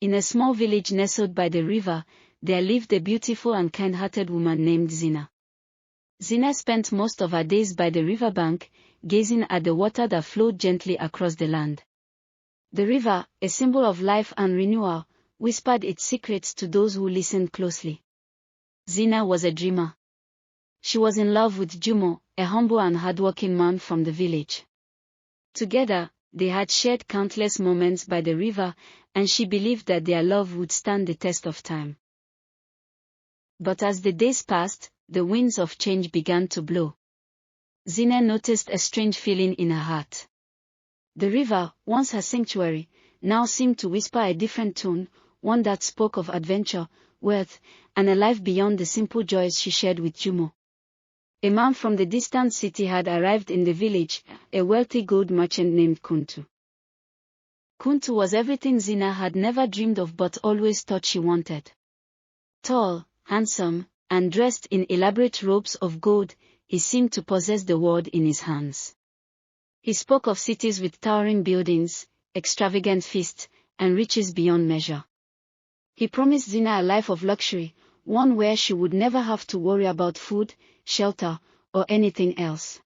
In a small village nestled by the river, there lived a beautiful and kind-hearted woman named Zena. Zena spent most of her days by the riverbank, gazing at the water that flowed gently across the land. The river, a symbol of life and renewal, whispered its secrets to those who listened closely. Zena was a dreamer. She was in love with Jumo, a humble and hardworking man from the village. Together, they had shared countless moments by the river, and she believed that their love would stand the test of time. But as the days passed, the winds of change began to blow. Zena noticed a strange feeling in her heart. The river, once her sanctuary, now seemed to whisper a different tone, one that spoke of adventure, wealth, and a life beyond the simple joys she shared with Jumo. A man from the distant city had arrived in the village, a wealthy gold merchant named Kuntu. Kuntu was everything Zena had never dreamed of but always thought she wanted. Tall, handsome, and dressed in elaborate robes of gold, he seemed to possess the world in his hands. He spoke of cities with towering buildings, extravagant feasts, and riches beyond measure. He promised Zena a life of luxury, one where she would never have to worry about food, shelter, or anything else.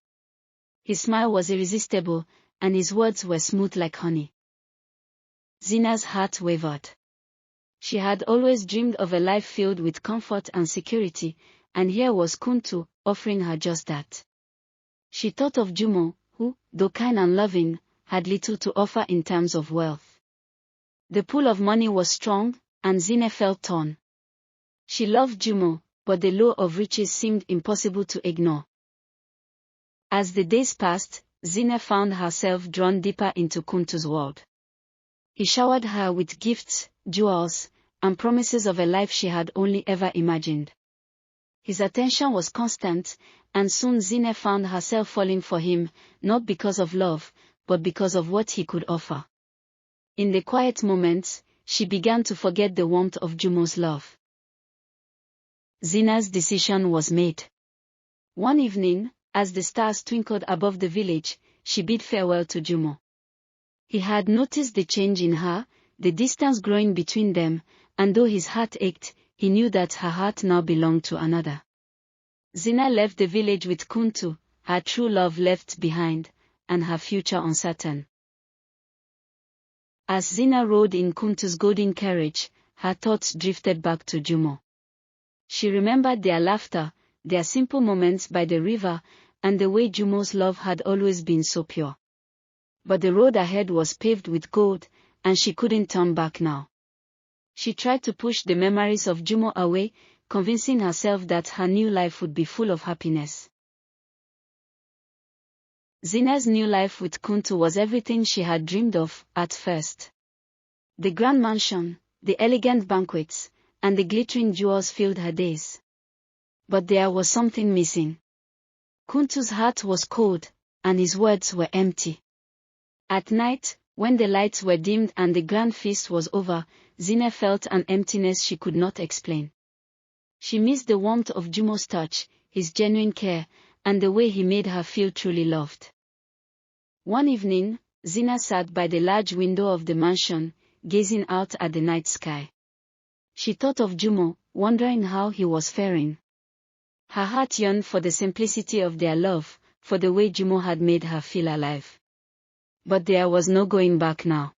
His smile was irresistible, and his words were smooth like honey. Zena's heart wavered. She had always dreamed of a life filled with comfort and security, and here was Kuntu, offering her just that. She thought of Jumo, who, though kind and loving, had little to offer in terms of wealth. The pull of money was strong, and Zena felt torn. She loved Jumo, but the lure of riches seemed impossible to ignore. As the days passed, Zena found herself drawn deeper into Kuntu's world. He showered her with gifts, jewels, and promises of a life she had only ever imagined. His attention was constant, and soon Zena found herself falling for him, not because of love, but because of what he could offer. In the quiet moments, she began to forget the warmth of Jumo's love. Zena's decision was made. One evening, as the stars twinkled above the village, she bid farewell to Jumo. He had noticed the change in her, the distance growing between them, and though his heart ached, he knew that her heart now belonged to another. Zena left the village with Kuntu, her true love left behind, and her future uncertain. As Zena rode in Kuntu's golden carriage, her thoughts drifted back to Jumo. She remembered their laughter, their simple moments by the river, and the way Jumo's love had always been so pure. But the road ahead was paved with gold, and she couldn't turn back now. She tried to push the memories of Jumo away, convincing herself that her new life would be full of happiness. Zena's new life with Kuntu was everything she had dreamed of at first. The grand mansion, the elegant banquets, and the glittering jewels filled her days. But there was something missing. Kuntu's heart was cold, and his words were empty. At night, when the lights were dimmed and the grand feast was over, Zena felt an emptiness she could not explain. She missed the warmth of Jumo's touch, his genuine care, and the way he made her feel truly loved. One evening, Zena sat by the large window of the mansion, gazing out at the night sky. She thought of Jumo, wondering how he was faring. Her heart yearned for the simplicity of their love, for the way Jumo had made her feel alive. But there was no going back now.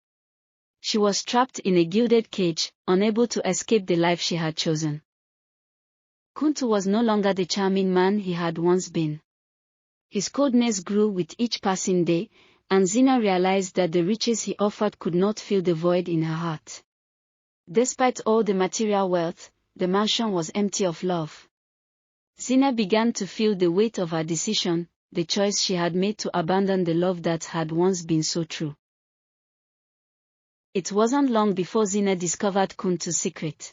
She was trapped in a gilded cage, unable to escape the life she had chosen. Kuntu was no longer the charming man he had once been. His coldness grew with each passing day, and Zena realized that the riches he offered could not fill the void in her heart. Despite all the material wealth, the mansion was empty of love. Zena began to feel the weight of her decision, the choice she had made to abandon the love that had once been so true. It wasn't long before Zena discovered Kuntu's secret.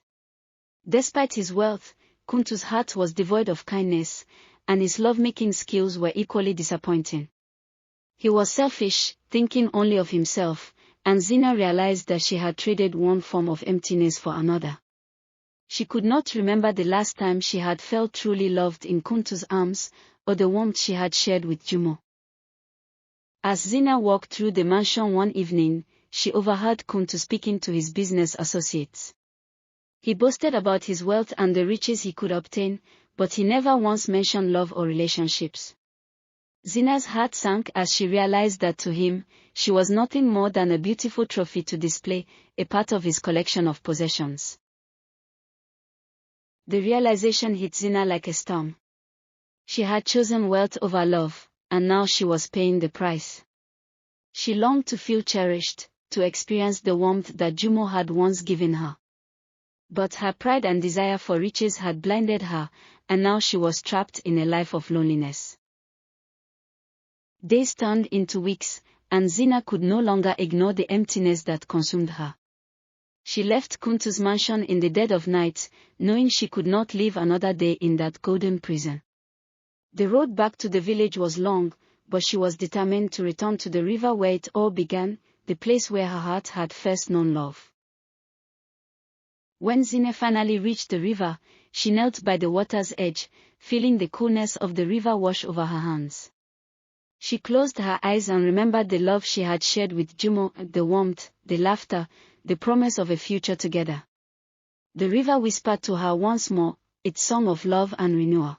Despite his wealth, Kuntu's heart was devoid of kindness, and his lovemaking skills were equally disappointing. He was selfish, thinking only of himself, and Zena realized that she had traded one form of emptiness for another. She could not remember the last time she had felt truly loved in Kuntu's arms, or the warmth she had shared with Jumo. As Zena walked through the mansion one evening, she overheard Kuntu speaking to his business associates. He boasted about his wealth and the riches he could obtain, but he never once mentioned love or relationships. Zena's heart sank as she realized that to him, she was nothing more than a beautiful trophy to display, a part of his collection of possessions. The realization hit Zena like a storm. She had chosen wealth over love, and now she was paying the price. She longed to feel cherished, to experience the warmth that Jumo had once given her. But her pride and desire for riches had blinded her, and now she was trapped in a life of loneliness. Days turned into weeks, and Zena could no longer ignore the emptiness that consumed her. She left Kuntu's mansion in the dead of night, knowing she could not live another day in that golden prison. The road back to the village was long, but she was determined to return to the river where it all began, the place where her heart had first known love. When Zena finally reached the river, she knelt by the water's edge, feeling the coolness of the river wash over her hands. She closed her eyes and remembered the love she had shared with Jumo, the warmth, the laughter, the promise of a future together. The river whispered to her once more, its song of love and renewal.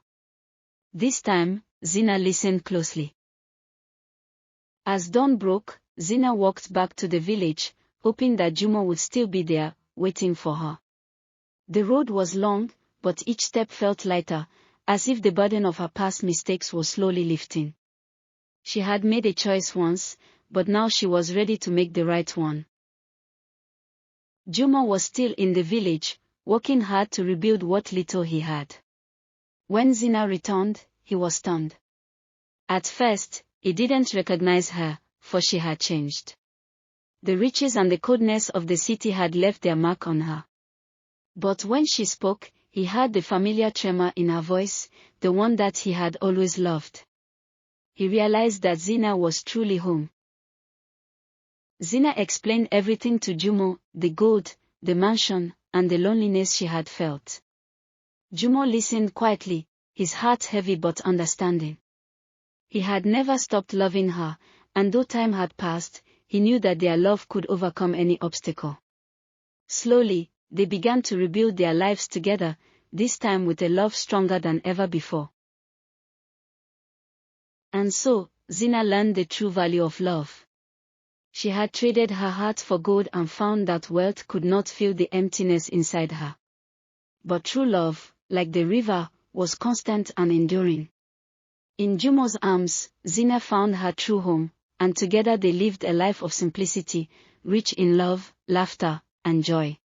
This time, Zena listened closely. As dawn broke, Zena walked back to the village, hoping that Jumo would still be there, waiting for her. The road was long, but each step felt lighter, as if the burden of her past mistakes was slowly lifting. She had made a choice once, but now she was ready to make the right one. Jumo was still in the village, working hard to rebuild what little he had. When Zena returned, he was stunned. At first, he didn't recognize her, for she had changed. The riches and the coldness of the city had left their mark on her. But when she spoke, he heard the familiar tremor in her voice, the one that he had always loved. He realized that Zena was truly home. Zena explained everything to Jumo, the gold, the mansion, and the loneliness she had felt. Jumo listened quietly, his heart heavy but understanding. He had never stopped loving her, and though time had passed, he knew that their love could overcome any obstacle. Slowly, they began to rebuild their lives together, this time with a love stronger than ever before. And so, Zena learned the true value of love. She had traded her heart for gold and found that wealth could not fill the emptiness inside her. But true love, like the river, was constant and enduring. In Jumo's arms, Zena found her true home, and together they lived a life of simplicity, rich in love, laughter, and joy.